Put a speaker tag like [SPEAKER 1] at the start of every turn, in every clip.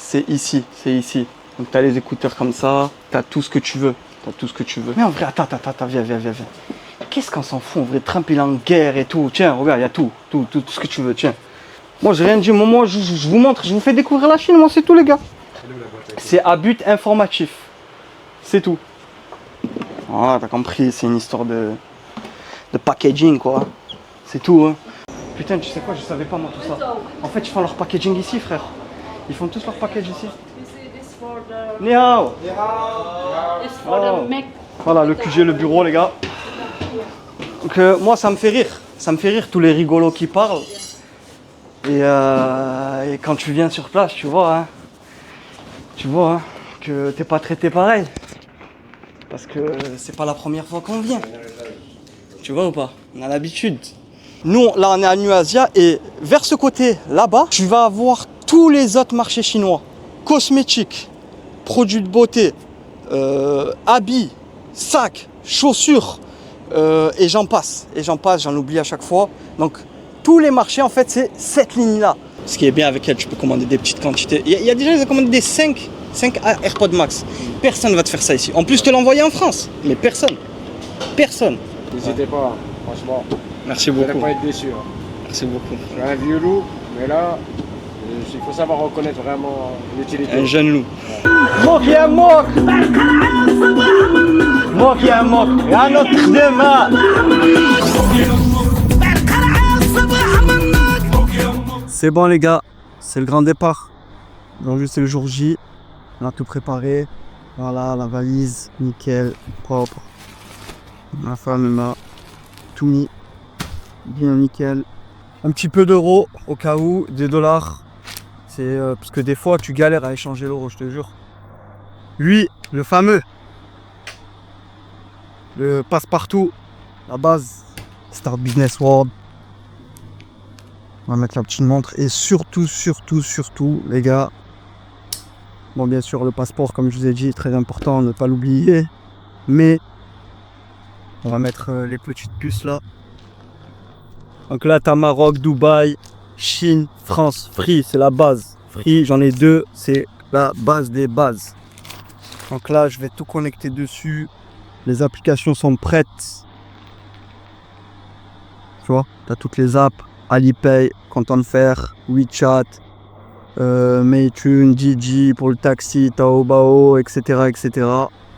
[SPEAKER 1] c'est ici, c'est ici. Donc t'as les écouteurs comme ça, t'as tout ce que tu veux. T'as tout ce que tu veux. Mais en vrai, attends, viens. Qu'est-ce qu'on s'en fout en vrai? Trump il est en guerre et tout. Tiens, regarde, il y a tout ce que tu veux, tiens. Moi j'ai rien dit, moi je vous montre, je vous fais découvrir la Chine, moi c'est tout les gars. C'est à but informatif. C'est tout. Voilà, t'as compris, c'est une histoire de packaging quoi. C'est tout hein. Putain, tu sais quoi, je savais pas moi tout ça. En fait, ils font leur packaging ici, frère. Ils font tous leur package ici. Ni hao. Oh. Voilà, le QG, le bureau, les gars. Donc, moi, ça me fait rire. Ça me fait rire tous les rigolos qui parlent. Et quand tu viens sur place, tu vois que t'es pas traité pareil. Parce que c'est pas la première fois qu'on vient. Tu vois ou pas? On a l'habitude. Nous, là, on est à New Asia et vers ce côté, là-bas, tu vas avoir tous les autres marchés chinois. Cosmétiques, produits de beauté, habits, sacs, chaussures, et j'en passe, j'en oublie à chaque fois. Donc, tous les marchés, en fait, c'est cette ligne-là. Ce qui est bien avec elle, tu peux commander des petites quantités. Il y a des gens qui ont commandé des 5 AirPods Max. Personne ne va te faire ça ici. En plus, te l'envoyer en France. Mais personne.
[SPEAKER 2] N'hésitez pas, franchement.
[SPEAKER 1] Merci
[SPEAKER 2] Vous
[SPEAKER 1] beaucoup.
[SPEAKER 2] n'allez pas être déçus. Hein.
[SPEAKER 1] Merci beaucoup.
[SPEAKER 2] Je suis un vieux loup, mais là, il faut savoir reconnaître vraiment l'utilité.
[SPEAKER 1] Un jeune loup. Moi qui aime moque. Moi qui aime moque. Et un autre demain. C'est bon les gars, c'est le grand départ. Aujourd'hui c'est le jour J. On a tout préparé. Voilà la valise, nickel, propre. Ma femme m'a tout mis. Bien nickel. Un petit peu d'euros au cas où, des dollars. C'est parce que des fois tu galères à échanger l'euro, je te jure. Lui, le fameux. Le passe-partout. La base. Start Business World. On va mettre la petite montre. Et surtout, les gars. Bon, bien sûr, le passeport, comme je vous ai dit, est très important, ne pas l'oublier. Mais on va mettre les petites puces là. Donc là, t'as Maroc, Dubaï, Chine, France. Free, c'est la base. Free, j'en ai 2, c'est la base des bases. Donc là, je vais tout connecter dessus. Les applications sont prêtes. Tu vois, t'as toutes les apps. Alipay, Content Faire, WeChat, Meitun, Didi pour le taxi, Taobao, etc.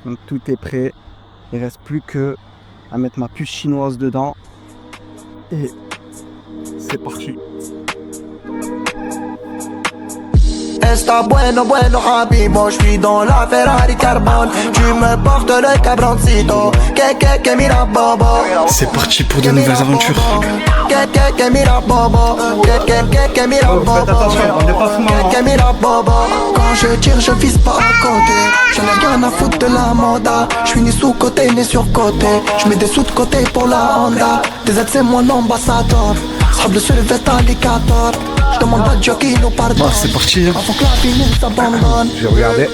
[SPEAKER 1] Donc tout est prêt. Il ne reste plus que à mettre ma puce chinoise dedans. Et c'est parti.
[SPEAKER 3] Está bueno, habibo, je suis dans la Ferrari carbone. Tu me portes le cabroncito, que mira bobo.
[SPEAKER 1] C'est parti pour de nouvelles aventures.
[SPEAKER 3] Que mira bobo, que mira bobo.
[SPEAKER 1] Faites attention, on n'est pas fumant.
[SPEAKER 3] Que mira bobo. Quand je tire, je vise pas à côté. J'en ai rien à foutre de la moda. Je suis ni sous-côté ni sur-côté. Je mets des sous de côté pour la Honda. Des aides, c'est mon ambassadeur. Sable sur le vêtement alligator. Je demande à Dieu qui nous pardonne.
[SPEAKER 1] Ah, c'est parti.
[SPEAKER 3] Avant que la vie nous abandonne.
[SPEAKER 2] J'ai regardé.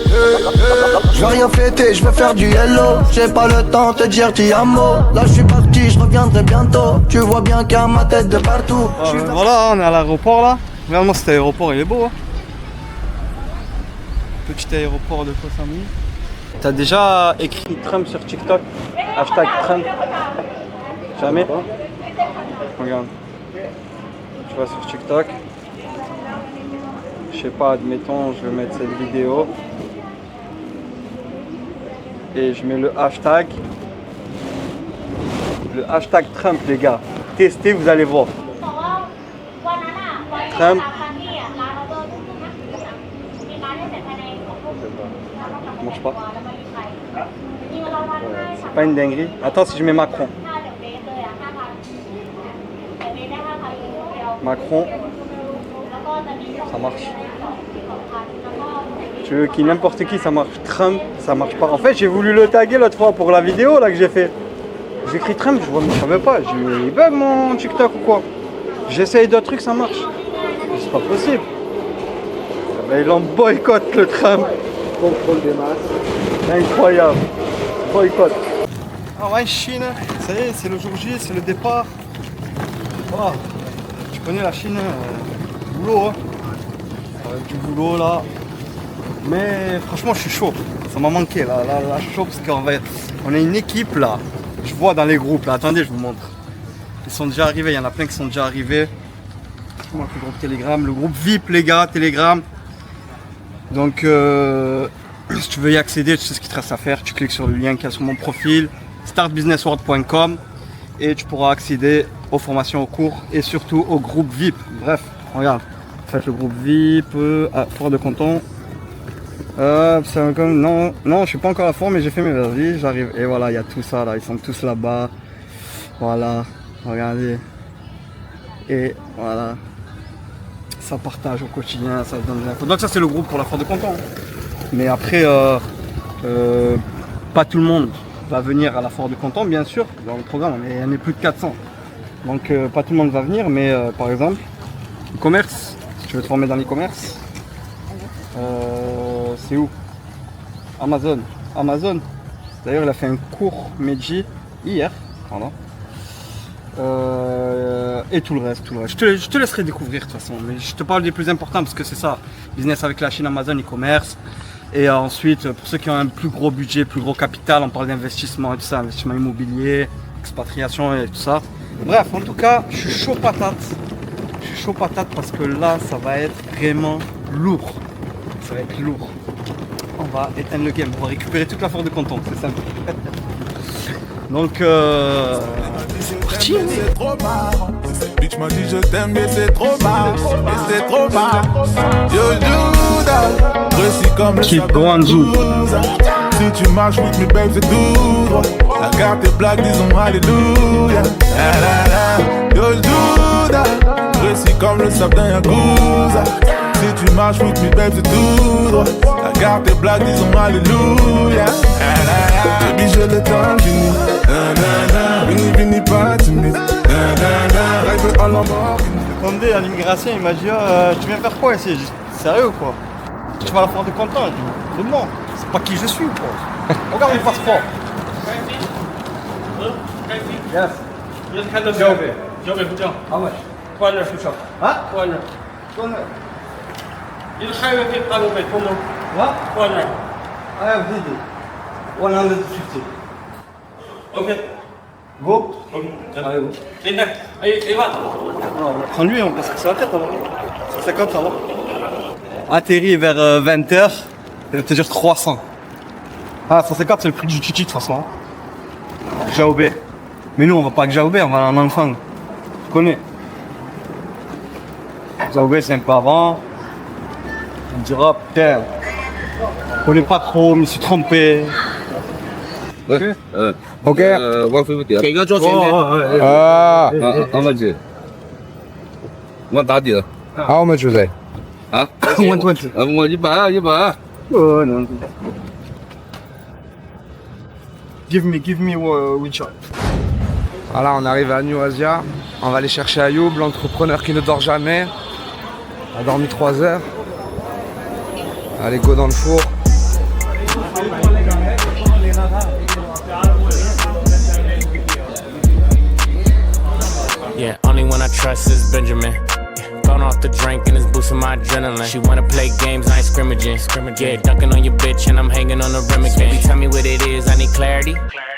[SPEAKER 3] Je vais rien fêter, je vais faire du hello. J'ai pas le temps de te dire ti amo. Là je suis parti, je reviendrai bientôt. Tu vois bien qu'il y a ma tête de partout.
[SPEAKER 1] Voilà, on est à l'aéroport là. Vraiment cet aéroport il est beau. Hein. Petit aéroport de Koh Samui. T'as déjà écrit Trump sur TikTok? Hashtag Trump. Jamais? Regarde. Tu vas sur TikTok. Je sais pas, admettons, je vais mettre cette vidéo. Et je mets le hashtag. Le hashtag Trump, les gars. Testez, vous allez voir. Trump. Ça marche pas. C'est pas une dinguerie. Attends, si je mets Macron. Macron. Ça marche. Tu veux qu'il n'importe qui, ça marche. Trump, ça marche pas. En fait, j'ai voulu le taguer l'autre fois pour la vidéo là que j'ai fait. J'écris Trump, je vois, mais je savais pas. J'ai dit, il bug mon TikTok ou quoi? J'essaye d'autres trucs, ça marche. C'est pas possible. Ben, il en boycotte le Trump.
[SPEAKER 2] Contrôle des masses.
[SPEAKER 1] Incroyable. Boycott. Ah ouais, Chine, ça y est, c'est le jour J, c'est le départ. Voilà. Tu connais la Chine, boulot. Hein. Ça va être du boulot là. Mais franchement, je suis chaud. Ça m'a manqué là, chaud parce qu'on a une équipe là. Je vois dans les groupes là. Attendez, je vous montre. Ils sont déjà arrivés. Il y en a plein qui sont déjà arrivés. Moi, le groupe Telegram, le groupe VIP, les gars, Telegram. Donc, si tu veux y accéder, tu sais ce qu'il te reste à faire. Tu cliques sur le lien qui est sur mon profil, startbusinessworld.com, et tu pourras accéder aux formations, aux cours et surtout au groupe VIP. Bref, regarde. Faites le groupe VIP, Fort de Canton. Non, je suis pas encore à fond, mais j'ai fait mes vervis, j'arrive. Et voilà, il y a tout ça là, ils sont tous là-bas. Voilà, regardez. Et voilà. Ça partage au quotidien, ça donne des infos. Donc ça c'est le groupe pour la Fort de Canton. Mais après, pas tout le monde va venir à la Fort de Canton, bien sûr. Dans le programme, on est plus de 400. Donc pas tout le monde va venir, mais par exemple, e-commerce, si tu veux te former dans l'e-commerce, c'est où? Amazon. D'ailleurs, il a fait un cours Meiji hier. Voilà. Et tout le reste. Je te laisserai découvrir de toute façon, mais je te parle des plus importants parce que c'est ça, business avec la Chine, Amazon, e-commerce. Et ensuite, pour ceux qui ont un plus gros budget, plus gros capital, on parle d'investissement et tout ça, investissement immobilier, expatriation et tout ça. Bref, en tout cas, je suis chaud patate. Parce que là, ça va être vraiment lourd. Ça va être lourd. On va éteindre le game, on va récupérer toute la Fort de Canton, c'est simple. Donc, c'est parti.
[SPEAKER 4] C'est trop marrant. Cette bitch m'a dit je t'aime, mais c'est trop marrant. Et c'est trop marrant. Yo, Judas, précis comme le
[SPEAKER 1] Keep going, Zou.
[SPEAKER 4] Si tu marches with me, babe, c'est tout droit. La carte est black, disons alléluia. La, la, la. Yo, Judas, précis comme le sable d'un Yakuza. Si tu marches with me, babe, c'est tout droit. La carte est black, disons alléluia. Baby, je le temps fini. Vini, pas timide. Rêve à l'embarque.
[SPEAKER 1] Attendez, à l'immigration, il m'a dit tu viens faire quoi ici? J'ai dit, sérieux quoi? Tu vas à la Fort de Canton? Je dis, non, c'est pas qui je suis quoi. Regarde mon passeport. Yes. Ah ouais. Hein? What? I have video. 150.
[SPEAKER 5] Okay.
[SPEAKER 1] Go.
[SPEAKER 5] Okay.
[SPEAKER 1] Allez, go. Non, prends lui, on passe sur la tête alors. 50 ça va. Atterri vers 20h, je vais te dire 300. Ah, 150 c'est le prix du titi de toute façon. Jaobé. Mais nous on va pas à Jaobé, on va en enfant. Tu connais. Jaobé c'est un peu avant. On dira putain. Je connais pas trop, je me suis trompé.
[SPEAKER 6] OK，
[SPEAKER 5] 我付不点。
[SPEAKER 6] 给个桌钱呗。
[SPEAKER 5] 啊，how much？我打底了。
[SPEAKER 6] How much is it？
[SPEAKER 5] 啊？
[SPEAKER 1] 问。
[SPEAKER 5] 我100。
[SPEAKER 1] Non. Give me WeChat.
[SPEAKER 6] Voilà, on arrive à New Asia. On va aller chercher Ayoub, l'entrepreneur qui ne dort jamais. On a dormi 3 heures. Allez, go dans le four.
[SPEAKER 7] Yeah, only one I trust is Benjamin. Yeah, gone off the drink and it's boosting my adrenaline. She wanna play games, I ain't scrimmaging. Yeah, dunking on your bitch and I'm hanging on the rim again. Baby, tell me what it is, I need clarity.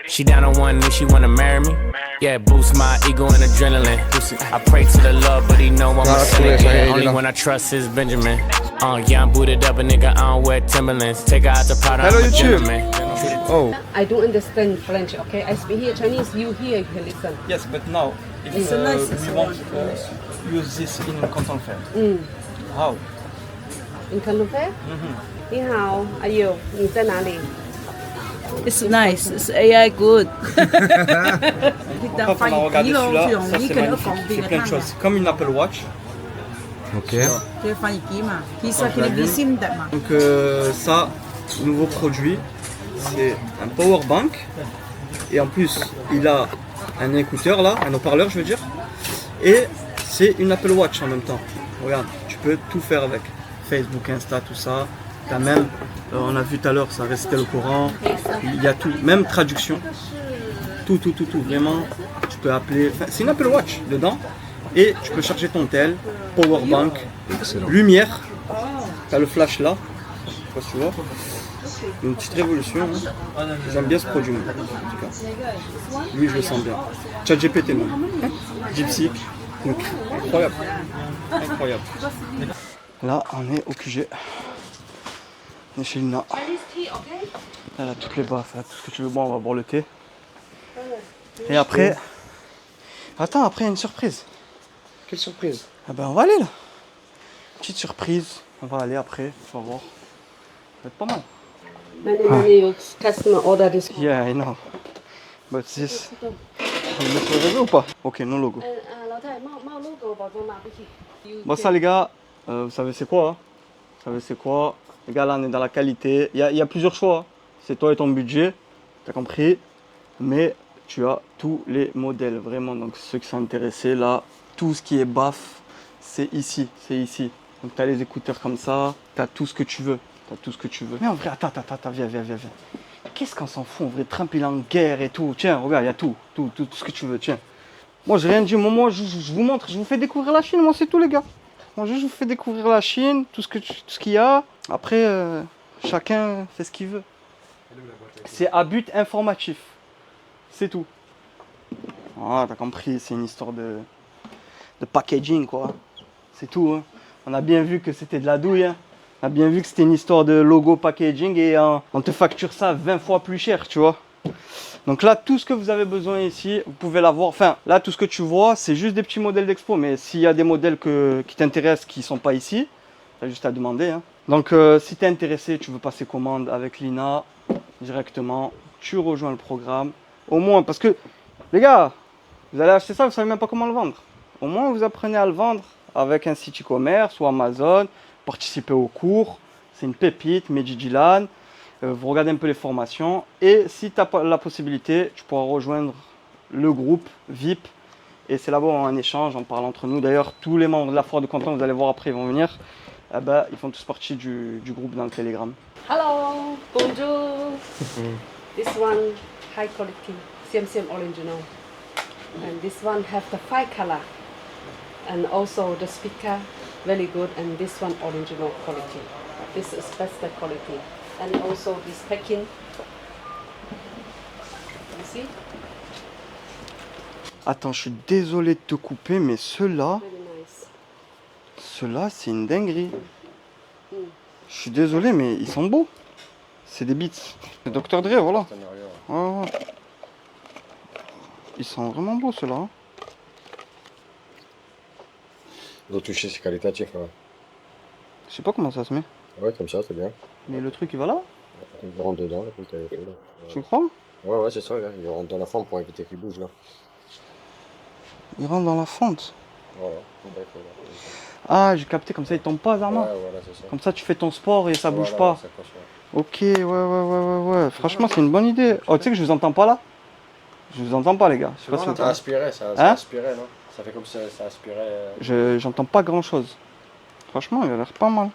[SPEAKER 7] She down on one knee, she wanna marry me. Yeah, boost my ego and adrenaline. I pray to the Lord, but he know I'm a sinner. Yeah, only one I trust is Benjamin. Yeah, I'm booted up, a nigga, I don't wear Timberlands. Take her out the powder,
[SPEAKER 6] Hello,
[SPEAKER 7] I'm a
[SPEAKER 6] YouTube.
[SPEAKER 7] gentleman.
[SPEAKER 6] Oh,
[SPEAKER 8] I don't understand French, okay? I speak here Chinese, you here, you can listen.
[SPEAKER 1] Yes, but now, if
[SPEAKER 8] It's a nice
[SPEAKER 1] we want to use this in Canton Fair, how?
[SPEAKER 8] In Canton Fair? 你好，阿佑，你在哪里？
[SPEAKER 9] It's nice. It's AI good.
[SPEAKER 1] Quand on a regardé celui-là, ça c'est magnifique, il fait plein de choses. C'est comme une Apple Watch.
[SPEAKER 6] OK.
[SPEAKER 1] Donc ça, nouveau produit, c'est un power bank. Et en plus, il a un écouteur là, un haut-parleur je veux dire. Et c'est une Apple Watch en même temps. Regarde, tu peux tout faire avec. Facebook, Insta, tout ça. T'as même, on a vu tout à l'heure, ça restait le courant. Il y a tout, même traduction. Tout. Vraiment, tu peux appeler. Enfin, c'est une Apple Watch dedans. Et tu peux charger ton tel, power bank, lumière. T'as le flash là. pas si tu vois. Une petite révolution. Hein. J'aime bien ce produit, moi, en tout cas. Lui, je le sens bien. ChatGPT, même. DeepSeek. Donc, incroyable. Incroyable. Là, on est au QG. On est chez Lina. Elle a toutes les baffes, elle a tout ce que tu veux. Bon, on va boire le thé. Et après... Attends, après, il y a une surprise.
[SPEAKER 2] Quelle surprise?
[SPEAKER 1] Ah ben, on va aller, là. Petite surprise. On va aller après, on va voir. Ça va être pas mal.
[SPEAKER 8] Many customer order this.
[SPEAKER 1] Yeah, I know. But this... On le met sur le réseau ou pas? Ok, non logo. Bon ça les gars, vous savez c'est quoi hein? Vous savez c'est quoi? Les gars là on est dans la qualité. Il y a plusieurs choix. Hein. C'est toi et ton budget, t'as compris. Mais tu as tous les modèles vraiment. Donc ceux qui sont intéressés là, tout ce qui est baff, c'est ici, c'est ici. Donc tu as les écouteurs comme ça, tu as tout ce que tu veux. T'as tout ce que tu veux. Mais en vrai, attends, viens. Qu'est-ce qu'on s'en fout? En vrai, Trump il est en guerre et tout. Tiens, regarde, il y a tout ce que tu veux, tiens. Moi, j'ai rien dit. Moi, je vous montre, je vous fais découvrir la Chine. Moi, c'est tout, les gars. Moi, je vous fais découvrir la Chine, tout ce qu'il y a. Après, chacun fait ce qu'il veut. C'est à but informatif. C'est tout. Ah, t'as compris, c'est une histoire de packaging, quoi. C'est tout, hein. On a bien vu que c'était de la douille, hein. On a bien vu que c'était une histoire de logo packaging et on te facture ça 20 fois plus cher, tu vois. Donc là, tout ce que vous avez besoin ici, vous pouvez l'avoir. Enfin, là, tout ce que tu vois, c'est juste des petits modèles d'expo. Mais s'il y a des modèles qui t'intéressent, qui ne sont pas ici, tu as juste à demander. Hein. Donc, si tu es intéressé, tu veux passer commande avec Lina directement, tu rejoins le programme. Au moins, parce que, les gars, vous allez acheter ça, vous ne savez même pas comment le vendre. Au moins, vous apprenez à le vendre avec un site e-commerce ou Amazon. Participer au cours, c'est une pépite, Medjidilan, vous regardez un peu les formations et si tu as la possibilité, tu pourras rejoindre le groupe VIP et c'est là-bas un échange, on parle entre nous. D'ailleurs, tous les membres de la foire de Canton, vous allez voir après, ils vont venir, ils font tous partie du groupe dans le Telegram.
[SPEAKER 8] Hello, bonjour. This one high quality, CMCM original. And this one have the 5 color. And also the speaker very good, and this one original quality. This is best quality. And also this packing. You see?
[SPEAKER 1] Attends, je suis désolé de te couper, mais ceux-là,
[SPEAKER 8] Very nice.
[SPEAKER 1] ceux-là, c'est une dinguerie. Je suis désolé, mais ils sont beaux. C'est des beats. C'est Dr. Dre, voilà. Ouais. Ils sont vraiment beaux, ceux-là. Hein.
[SPEAKER 2] L'eau touchée, c'est qualitatif. Hein.
[SPEAKER 1] Je sais pas comment ça se met.
[SPEAKER 2] Ouais, comme ça, c'est bien.
[SPEAKER 1] Mais le truc, il va là?
[SPEAKER 2] Il rentre dedans, là, comme t'avais fait, là.
[SPEAKER 1] Tu crois?
[SPEAKER 2] Ouais, c'est ça, là. Il rentre dans la forme pour éviter qu'il bouge, là.
[SPEAKER 1] Il rentre dans la fente.
[SPEAKER 2] Voilà.
[SPEAKER 1] Ah, j'ai capté, comme ça, il tombe pas, Zarma.
[SPEAKER 2] Ouais, voilà, c'est ça.
[SPEAKER 1] Comme ça, tu fais ton sport et ça bouge
[SPEAKER 2] Voilà,
[SPEAKER 1] pas.
[SPEAKER 2] ça coche,
[SPEAKER 1] Ok,
[SPEAKER 2] ouais.
[SPEAKER 1] ouais. Franchement, c'est une bonne idée. Oh, tu sais que je vous entends pas là? Je vous entends pas, les gars. Je sais pas si vous
[SPEAKER 2] Ça aspirait, ça
[SPEAKER 1] Hein?
[SPEAKER 2] aspirait, non? Ça fait comme si ça aspirait.
[SPEAKER 1] J'entends pas grand chose. Franchement, il a l'air pas mal.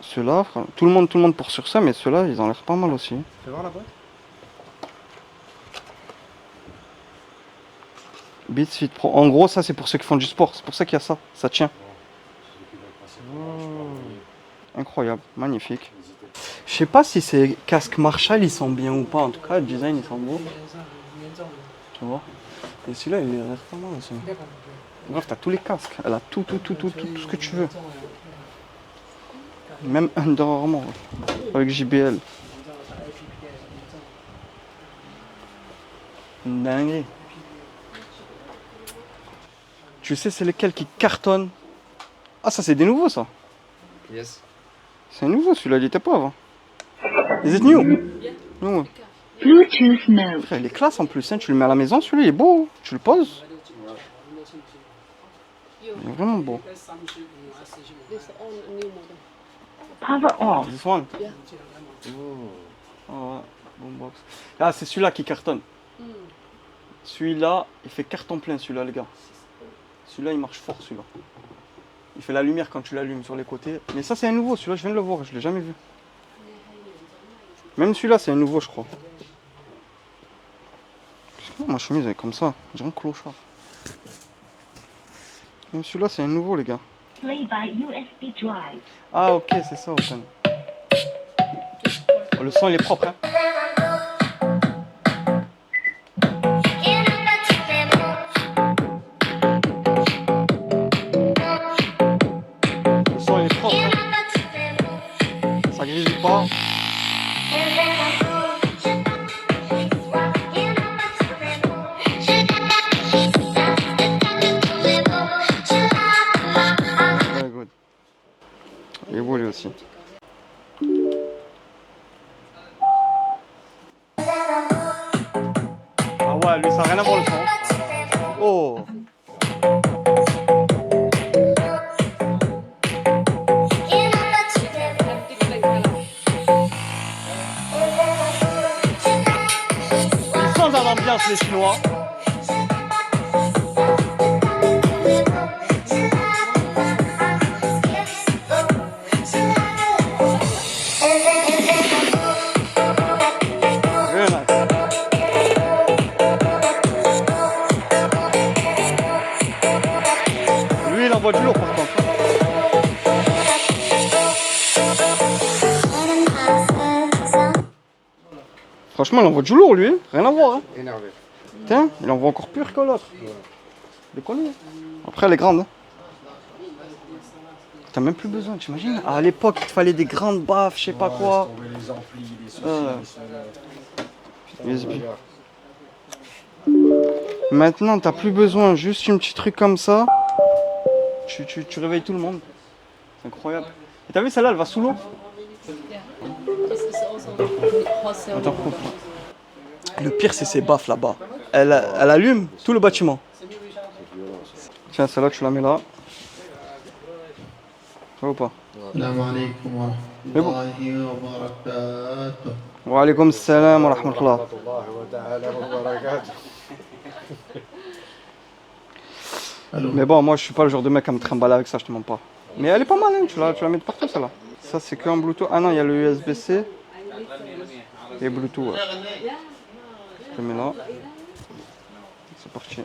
[SPEAKER 1] Ceux-là, tout le monde pour sur ça, mais ceux-là, ils ont l'air pas mal aussi.
[SPEAKER 2] Fais voir la boîte.
[SPEAKER 1] Beats Fit Pro. En gros, ça, c'est pour ceux qui font du sport. C'est pour ça qu'il y a ça. Ça tient. Incroyable, magnifique. Je sais pas si ces casques Marshall, ils sont bien ou pas. En tout cas, le design, ils sont beaux. Tu vois? Et celui-là, il a l'air pas mal aussi. Bref, t'as tous les casques. Elle a tout ce que tu veux. Même Under Armour. Avec JBL. Dingue. Tu sais, c'est lesquels qui cartonnent? Ah, ça, c'est des nouveaux, ça.
[SPEAKER 6] Yes.
[SPEAKER 1] C'est nouveau, celui-là, il était pas avant. Is it new? No.
[SPEAKER 10] Bluetooth mode.
[SPEAKER 1] Frère, il est classe en plus, hein. Tu le mets à la maison, celui-là, il est beau. Tu le poses. Il est vraiment beau.
[SPEAKER 8] This all new model.
[SPEAKER 10] Power off.
[SPEAKER 1] This one?
[SPEAKER 8] Yeah.
[SPEAKER 1] Oh, ouais. Boombox. Ah, c'est celui-là qui cartonne. Celui-là, il fait carton plein, celui-là, les gars. Celui-là, il marche fort, celui-là. Il fait la lumière quand tu l'allumes sur les côtés. Mais ça, c'est un nouveau. Celui-là, je viens de le voir. Je l'ai jamais vu. Même celui-là, c'est un nouveau, je crois. Pourquoi ma chemise elle est comme ça? J'ai un clochard. Même celui-là, c'est un nouveau, les gars.
[SPEAKER 10] Play by USB drive.
[SPEAKER 1] Ah, ok, c'est ça, Open. Le son il est propre. Hein. Le son il est propre. Hein. Ça grésille pas. Very good. Il est beau lui aussi. Ah ouais, lui ça n'a rien à voir le son. Oh. Ils sont dans l'ambiance les Chinois. Very nice. Lui il envoie du lourd par contre. Franchement il envoie du lourd lui, rien à voir. Hein.
[SPEAKER 2] Énervé.
[SPEAKER 1] Tiens, il envoie encore pire que l'autre. Je le connais. Après elle est grande. Hein. T'as même plus besoin, t'imagines? À l'époque il te fallait des grandes baffes, je sais pas quoi.
[SPEAKER 2] Les amplis, les soucis,
[SPEAKER 1] USB. Maintenant t'as plus besoin, juste un petit truc comme ça. Tu réveilles tout le monde. C'est incroyable. Et t'as vu celle-là, elle va sous l'eau? Attends, coupe. Et le pire c'est ces baffes là-bas. Elle allume tout le bâtiment. Tiens, celle-là tu la mets là. Ça va ou pas? Mais bon. Wa alaykoum salam wa rahmatullah. Mais bon, moi je suis pas le genre de mec à me trimballer avec ça, je te mens pas. Mais elle est pas mal, hein, tu la mets de partout celle-là. Ça c'est que en Bluetooth. Ah non, il y a le USB-C et Bluetooth. Ouais. Je le mets là. C'est parti.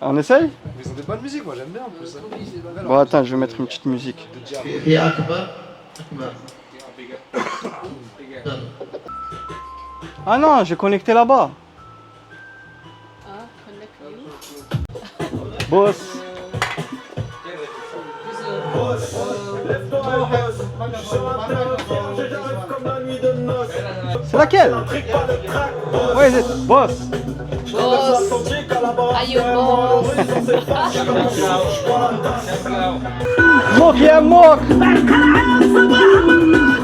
[SPEAKER 1] On essaye?
[SPEAKER 6] Ils ont des bonnes musiques, moi j'aime bien en plus.
[SPEAKER 1] Bon attends, je vais mettre une petite musique. Ah non, j'ai connecté là-bas. Boss. C'est laquelle? Where is it? Boss.
[SPEAKER 8] Boss. Are you boss?
[SPEAKER 1] موك يا موك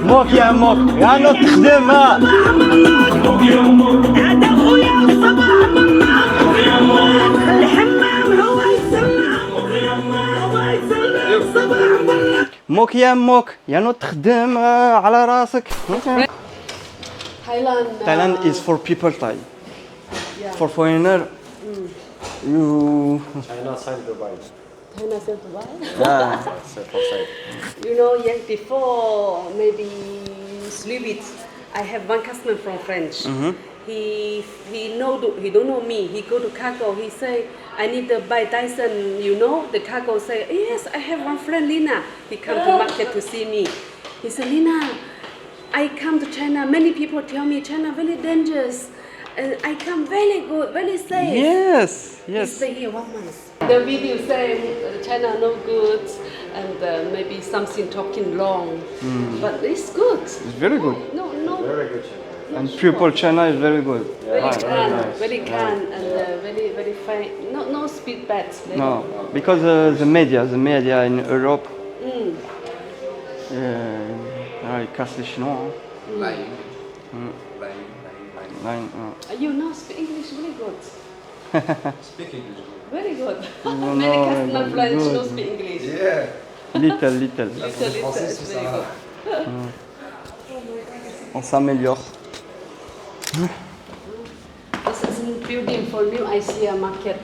[SPEAKER 1] موك يا موك يا نوت تخدمها موك يا موك هذا خويا الصباح موك يا موك الحمام هو يسمع موك يا موك يا نوت تخدمها على راسك. Thailand is for people Thai. For foreigner, you.
[SPEAKER 2] China side Dubai.
[SPEAKER 8] China said Dubai?
[SPEAKER 1] Yeah.
[SPEAKER 8] You know, yes, before maybe sleep it, I have one customer from French. He don't know me. He go to Cargo. He say, I need to buy Dyson. You know, the Cargo say, yes, I have one friend Lina. He come to market to see me. He said, Lina, I come to China. Many people tell me China very dangerous. And I come very good, very safe.
[SPEAKER 1] Yes,
[SPEAKER 8] He
[SPEAKER 1] yes.
[SPEAKER 8] stay here 1 month. The video say China no good and maybe something talking wrong, but it's good.
[SPEAKER 1] It's very good.
[SPEAKER 8] No.
[SPEAKER 2] Very good.
[SPEAKER 1] And people China is very good.
[SPEAKER 8] Very kind, and very fine. No speed bad.
[SPEAKER 1] No, because the media in Europe, ils cassent les Chinois. Hein. Line,
[SPEAKER 8] You know speak English very good.
[SPEAKER 6] Speak English.
[SPEAKER 8] Very good.
[SPEAKER 1] No,
[SPEAKER 8] Many customer
[SPEAKER 1] very
[SPEAKER 8] French
[SPEAKER 1] good.
[SPEAKER 8] don't speak English.
[SPEAKER 6] Yeah.
[SPEAKER 1] Little.
[SPEAKER 8] Little, it's very good.
[SPEAKER 1] On s'améliore.
[SPEAKER 8] This is a building for new ICA market,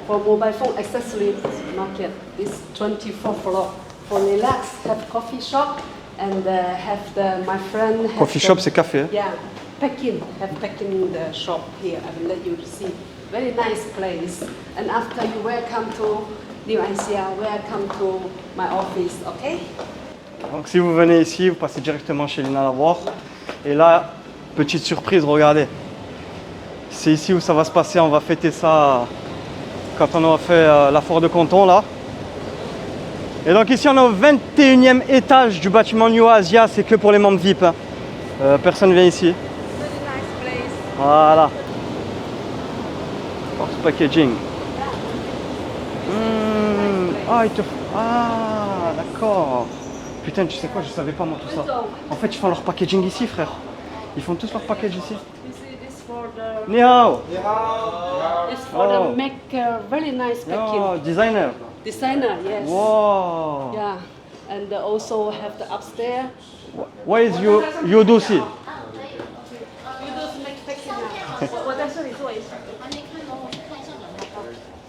[SPEAKER 8] for mobile phone accessories market. This 24th floor. For relax, have coffee shop and have my friend.
[SPEAKER 1] Coffee shop, c'est café. Hein?
[SPEAKER 8] Yeah, packing. Have packing the shop here. I will let you see. Very nice place. And after you welcome to New Asia, welcome to my office, okay?
[SPEAKER 1] Donc si vous venez ici, vous passez directement chez Lina la voir. Et là, petite surprise, regardez. C'est ici où ça va se passer, on va fêter ça quand on aura fait la foire de Canton là. Et donc ici on est au 21e étage du bâtiment New Asia, c'est que pour les membres VIP. Hein. Personne ne vient ici.
[SPEAKER 8] Very nice place.
[SPEAKER 1] Voilà. Force packaging. Ah, d'accord. Putain, tu sais quoi, je savais pas moi tout ça. En fait, ils font leur packaging ici, frère. Ils font tous leur package ici.
[SPEAKER 8] You see this for the...
[SPEAKER 1] Ni hao.
[SPEAKER 8] It's for
[SPEAKER 1] Oh.
[SPEAKER 8] the make very nice packing.
[SPEAKER 1] Oh, designer.
[SPEAKER 8] Designer, yes.
[SPEAKER 1] Wow.
[SPEAKER 8] Yeah. And they also have the upstairs.
[SPEAKER 1] Where is your dossier?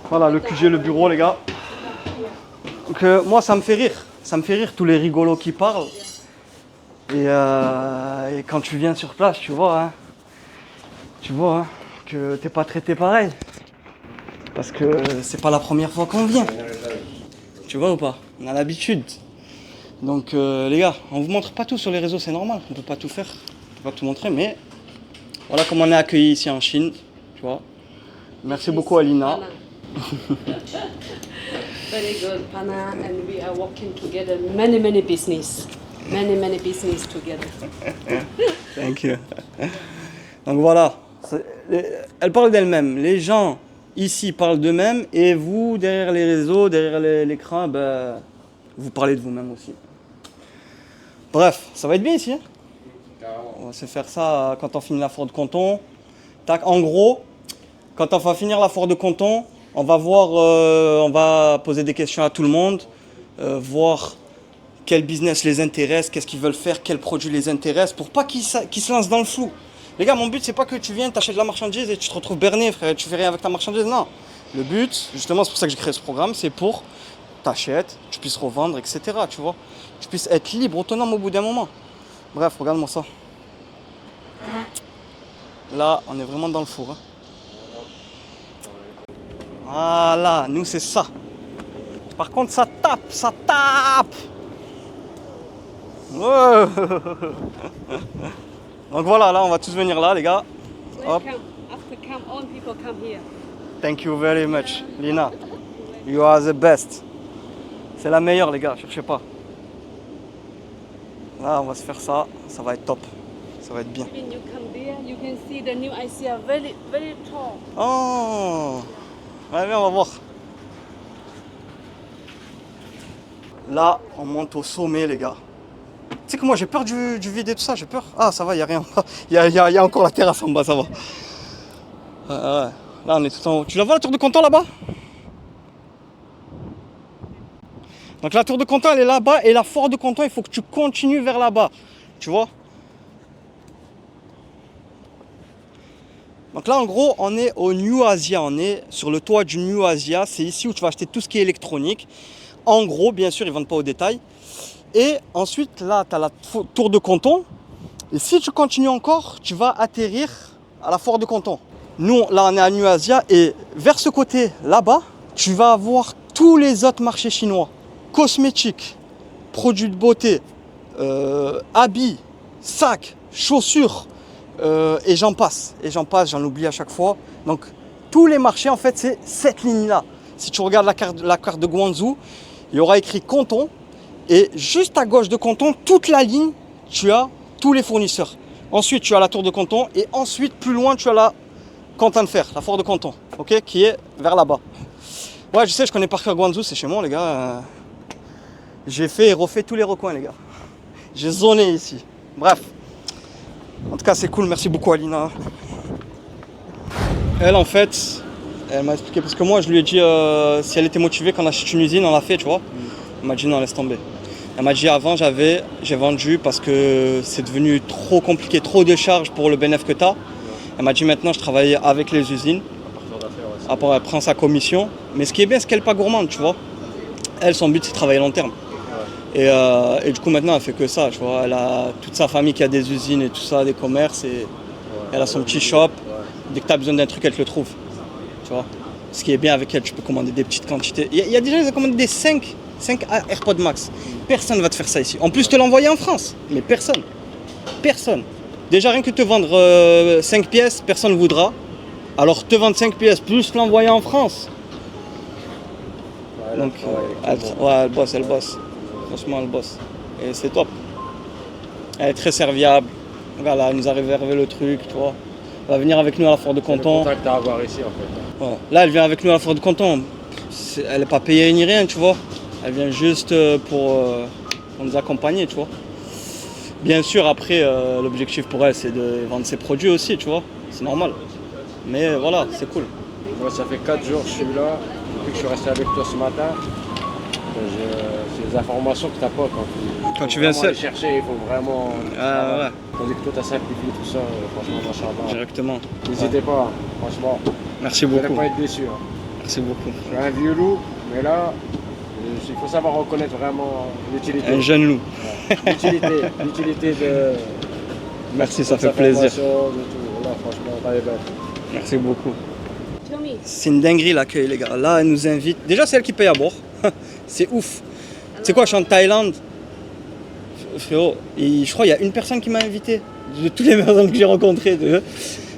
[SPEAKER 1] Voilà, le QG, le bureau, les gars. Donc, moi, ça me fait rire. Ça me fait rire tous les rigolos qui parlent. Et quand tu viens sur place, tu vois que t'es pas traité pareil. Parce que c'est pas la première fois qu'on vient. Tu vois ou pas? On a l'habitude. Donc les gars, on vous montre pas tout sur les réseaux, c'est normal. On peut pas tout faire, on peut pas tout montrer, mais voilà comment on est accueillis ici en Chine. Tu vois. Merci beaucoup Alina.
[SPEAKER 8] Very good, Pana, and we are working together. Many business. Many business together.
[SPEAKER 1] Thank you. Donc voilà, elle parle d'elle-même. Les gens ici parlent d'eux-mêmes et vous, derrière les réseaux, derrière l'écran, ben, vous parlez de vous-même aussi. Bref, ça va être bien ici. Hein, on va se faire ça quand on finit la foire de Canton. Tac, en gros, quand on va finir la foire de Canton, on va voir, on va poser des questions à tout le monde, voir quel business les intéresse, qu'est-ce qu'ils veulent faire, quels produits les intéressent, pour pas qu'ils se lancent dans le flou. Les gars, mon but, c'est pas que tu viennes, t'achètes de la marchandise et tu te retrouves berné, frère, et tu fais rien avec ta marchandise. Non. Le but, justement, c'est pour ça que j'ai créé ce programme, c'est pour t'achètes, tu puisses revendre, etc. Tu vois, tu puisses être libre, autonome au bout d'un moment. Bref, regarde-moi ça. Là, on est vraiment dans le four. Hein. Voilà, nous, c'est ça. Par contre, ça tape, ça tape. Ouais. Donc voilà, là, on va tous venir là, les gars. Hop.
[SPEAKER 8] Welcome. After come, all people come here.
[SPEAKER 1] Thank you very much, Lina. You are the best. C'est la meilleure, les gars, cherchez pas. Là, on va se faire ça, ça va être top. Ça va être bien.
[SPEAKER 8] When you come there, you can see the New Asia very tall.
[SPEAKER 1] Oh, allez, on va voir. Là, on monte au sommet, les gars. Tu sais que moi, j'ai peur du vide et tout ça, j'ai peur. Ah, ça va, il n'y a rien en bas. Il y a encore la terrasse en bas, ça va. Ouais. Là, on est tout en haut. Tu la vois, la tour de Canton, là-bas? Donc la tour de Canton, elle est là-bas. Et la foire de Canton, il faut que tu continues vers là-bas. Tu vois? Donc là, en gros, on est au New Asia. On est sur le toit du New Asia. C'est ici où tu vas acheter tout ce qui est électronique. En gros, bien sûr, ils ne vendent pas au détail. Et ensuite, là, tu as la tour de Canton. Et si tu continues encore, tu vas atterrir à la foire de Canton. Nous, là, on est à New Asia. Et vers ce côté, là-bas, tu vas avoir tous les autres marchés chinois. Cosmétiques, produits de beauté, habits, sacs, chaussures. Et j'en passe, j'en oublie à chaque fois. Donc tous les marchés, en fait, c'est cette ligne-là. Si tu regardes la carte de Guangzhou, il y aura écrit Canton. Et juste à gauche de Canton, toute la ligne, tu as tous les fournisseurs. Ensuite, tu as la tour de Canton. Et ensuite, plus loin, tu as la Canton de Fer, la foire de Canton, okay, qui est vers là-bas. Ouais, je sais, je connais par cœur Guangzhou, c'est chez moi, les gars. J'ai fait et refait tous les recoins, les gars. J'ai zoné ici. Bref. En tout cas, c'est cool. Merci beaucoup, Alina. Elle, en fait, elle m'a expliqué. Parce que moi, je lui ai dit si elle était motivée quand on achète une usine, on l'a fait, tu vois. Elle m'a dit non, laisse tomber. Elle m'a dit avant, j'ai vendu parce que c'est devenu trop compliqué, trop de charges pour le bénéfice que tu as. Elle m'a dit maintenant, je travaille avec les usines. Après, elle prend sa commission. Mais ce qui est bien, c'est qu'elle n'est pas gourmande, tu vois. Elle, son but, c'est de travailler long terme. Et du coup, maintenant, elle fait que ça, tu vois. Elle a toute sa famille qui a des usines et tout ça, des commerces. Et elle a son petit shop. Dès que tu as besoin d'un truc, elle te le trouve. Tu vois. Ce qui est bien avec elle, tu peux commander des petites quantités. Il y a des gens qui ont commandé des 5 AirPods Max. Personne ne va te faire ça ici. En plus, te l'envoyer en France. Mais personne. Personne. Déjà, rien que te vendre 5 pièces, personne ne voudra. Alors, te vendre 5 pièces plus l'envoyer en France.
[SPEAKER 2] Ouais,
[SPEAKER 1] Donc, elle bosse. Franchement, elle bosse. Et c'est top. Elle est très serviable. Regarde, là, elle nous a réservé le truc, tu vois. Elle va venir avec nous à la Foire de Canton.
[SPEAKER 2] C'est le contact à avoir ici, en fait.
[SPEAKER 1] Ouais. Là, elle vient avec nous à la Foire de Canton. Elle n'est pas payée ni rien, tu vois. Elle vient juste pour nous accompagner, tu vois. Bien sûr, après, l'objectif pour elle, c'est de vendre ses produits aussi, tu vois. C'est normal. Mais voilà, c'est cool.
[SPEAKER 2] Moi, ça fait 4 jours que je suis là. Depuis que je suis resté avec toi ce matin, c'est des informations que tu n'as pas
[SPEAKER 1] quand tu viens seul.
[SPEAKER 2] Les chercher, il faut vraiment.
[SPEAKER 1] Ouais.
[SPEAKER 2] Tandis que toi, tu as simplifié tout ça, franchement, machallah.
[SPEAKER 1] Directement.
[SPEAKER 2] N'hésitez pas, franchement.
[SPEAKER 1] Merci
[SPEAKER 2] Vous
[SPEAKER 1] beaucoup.
[SPEAKER 2] n'allez pas être déçus. Hein.
[SPEAKER 1] Merci beaucoup.
[SPEAKER 2] Je suis un vieux loup, mais là, il faut savoir reconnaître vraiment l'utilité.
[SPEAKER 1] Un jeune loup.
[SPEAKER 2] Ouais. L'utilité de.
[SPEAKER 1] Merci, ça
[SPEAKER 2] de
[SPEAKER 1] fait
[SPEAKER 2] sa
[SPEAKER 1] plaisir.
[SPEAKER 2] formation, de tout. Là, franchement, on va aller là.
[SPEAKER 1] Merci beaucoup. C'est une dinguerie l'accueil, les gars. Là, elle nous invite. Déjà, c'est elle qui paye à bord. C'est ouf. Tu sais quoi, je suis en Thaïlande. Frérot, et je crois qu'il y a une personne qui m'a invité. De toutes les personnes que j'ai rencontrées.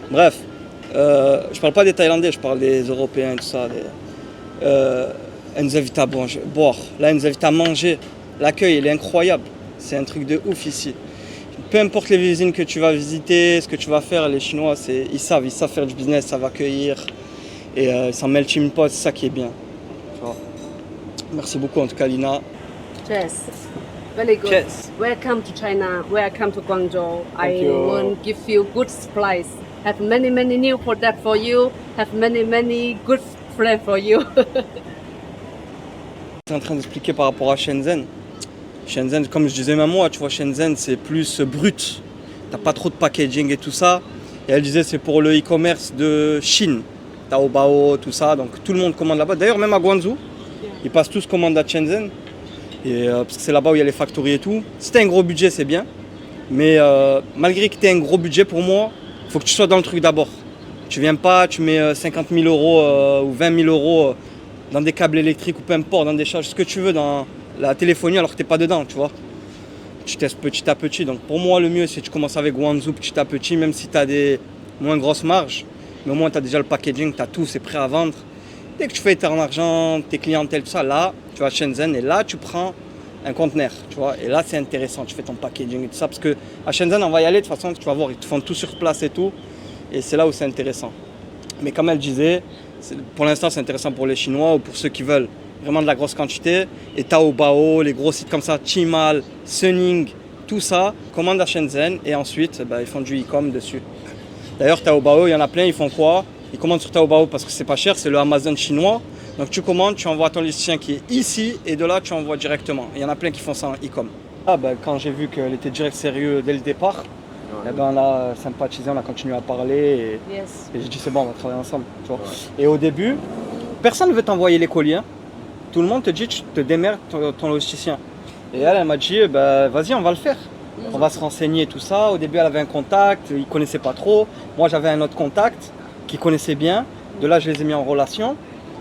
[SPEAKER 1] Bref, je parle pas des Thaïlandais, je parle des Européens et tout ça. Elle nous invite à boire. Là, elle nous invite à manger. L'accueil, il est incroyable. C'est un truc de ouf ici. Peu importe les usines que tu vas visiter, ce que tu vas faire, les Chinois, ils savent faire du business, ça va accueillir. Et ça melting pot, c'est ça qui est bien. Tu vois. Merci beaucoup en tout cas, Lina.
[SPEAKER 8] Yes, very good.
[SPEAKER 1] Yes.
[SPEAKER 8] Welcome to China. Welcome to Guangzhou.
[SPEAKER 1] Thank
[SPEAKER 8] I
[SPEAKER 1] you.
[SPEAKER 8] will give you good supplies. Have many new products for you. Have many good friends for you.
[SPEAKER 1] Je suis en train d'expliquer par rapport à Shenzhen. Shenzhen, comme je disais même moi, tu vois, Shenzhen c'est plus brut. T'as pas trop de packaging et tout ça. Et elle disait c'est pour le e-commerce de Chine. Taobao, tout ça. Donc tout le monde commande là-bas. D'ailleurs même à Guangzhou, ils passent tous commande à Shenzhen. Et, parce que c'est là-bas où il y a les factories et tout. Si t'as un gros budget, c'est bien. Mais malgré que t'aies un gros budget, pour moi, il faut que tu sois dans le truc d'abord. Tu viens pas, tu mets 50 000 € ou 20 000 € dans des câbles électriques ou peu importe, dans des charges, ce que tu veux dans la téléphonie alors que t'es pas dedans, tu vois. Tu testes petit à petit. Donc pour moi, le mieux, c'est que tu commences avec Guangzhou petit à petit, même si tu as des moins grosses marges. Mais au moins, tu as déjà le packaging, tu as tout, c'est prêt à vendre. Dès que tu fais ton argent, tes clientèles, tout ça, là, tu vas à Shenzhen et là, tu prends un conteneur, tu vois. Et là, c'est intéressant, tu fais ton packaging et tout ça. Parce que à Shenzhen, on va y aller, de toute façon, tu vas voir, ils te font tout sur place et tout. Et c'est là où c'est intéressant. Mais comme elle disait, pour l'instant, c'est intéressant pour les Chinois ou pour ceux qui veulent vraiment de la grosse quantité. Et Taobao, les gros sites comme ça, Tmall, Suning, tout ça, commande à Shenzhen et ensuite, ils font du e-com dessus. D'ailleurs, Taobao, il y en a plein, ils font quoi? Ils commandent sur Taobao parce que c'est pas cher, c'est le Amazon chinois. Donc tu commandes, tu envoies ton listing qui est ici et de là, tu envoies directement. Il y en a plein qui font ça en e-com. Quand j'ai vu qu'elle était direct sérieux dès le départ, on a sympathisé, on a continué à parler et j'ai dit c'est bon, on va travailler ensemble. Tu vois. Et au début, personne ne veut t'envoyer les colis. Hein. Tout le monde te dit tu te démerdes ton logisticien. Et elle m'a dit vas-y, on va le faire. On va se renseigner tout ça. Au début, elle avait un contact, il ne connaissait pas trop. Moi, j'avais un autre contact qui connaissait bien. De là, je les ai mis en relation.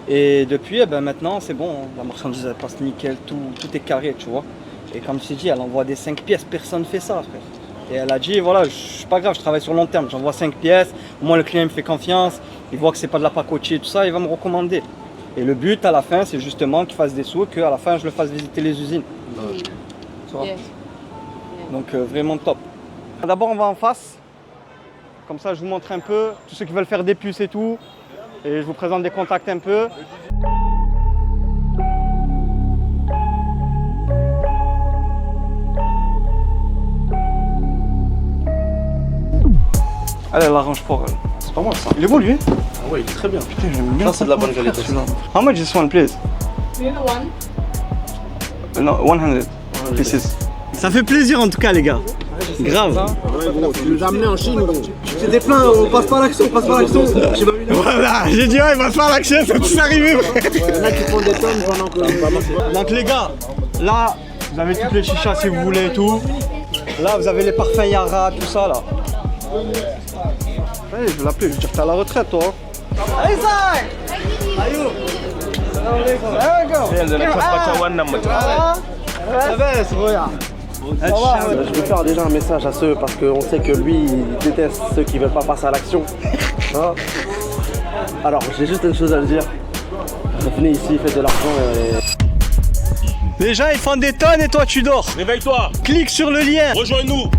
[SPEAKER 1] Et depuis, maintenant, c'est bon. La marchandise, elle passe nickel, tout est carré, tu vois. Et comme je t'ai dit, elle envoie des 5 pièces. Personne ne fait ça, frère. Et elle a dit, voilà, c'est pas grave, je travaille sur long terme. J'envoie 5 pièces. Au moins, le client me fait confiance. Il voit que c'est pas de la pacotille, tout ça. Il va me recommander. Et le but, à la fin, c'est justement qu'il fasse des sous, qu'à la fin, je le fasse visiter les usines. Tu vois. Donc vraiment top. D'abord on va en face, comme ça je vous montre un peu, tous ceux qui veulent faire des puces et tout, et je vous présente des contacts un peu. Allez, elle arrange pour elle.
[SPEAKER 11] C'est pas moi ça.
[SPEAKER 1] Il est beau lui?
[SPEAKER 11] Ah ouais, il est très bien.
[SPEAKER 1] Putain, j'aime bien.
[SPEAKER 11] Ça c'est de la bonne qualité.
[SPEAKER 1] How much this one please?
[SPEAKER 8] Do you know one?
[SPEAKER 1] No, 100 pieces. Ça fait plaisir en tout cas les gars. Grave.
[SPEAKER 2] Tu nous as amené en Chine, gros. C'était plein, on passe pas à l'action,
[SPEAKER 1] Voilà, j'ai dit ouais, il passe pas à l'action, ça tous arrivé.
[SPEAKER 2] Là, tu prends des tonnes pendant que.
[SPEAKER 1] Donc les gars, là, vous avez toutes les chichas si vous voulez et tout. Là, vous avez les parfums Yara, tout ça là. Allez, je vais l'appeler, je vais dire que t'es à la retraite toi. Allez, Zach!
[SPEAKER 11] Je vais faire déjà un message à ceux parce qu'on sait que lui il déteste ceux qui veulent pas passer à l'action. Hein? Alors j'ai juste une chose à le dire. Venez ici, faites de l'argent et...
[SPEAKER 1] Les gens ils font des tonnes et toi tu dors.
[SPEAKER 12] Réveille-toi.
[SPEAKER 1] Clique sur le lien.
[SPEAKER 12] Rejoins-nous.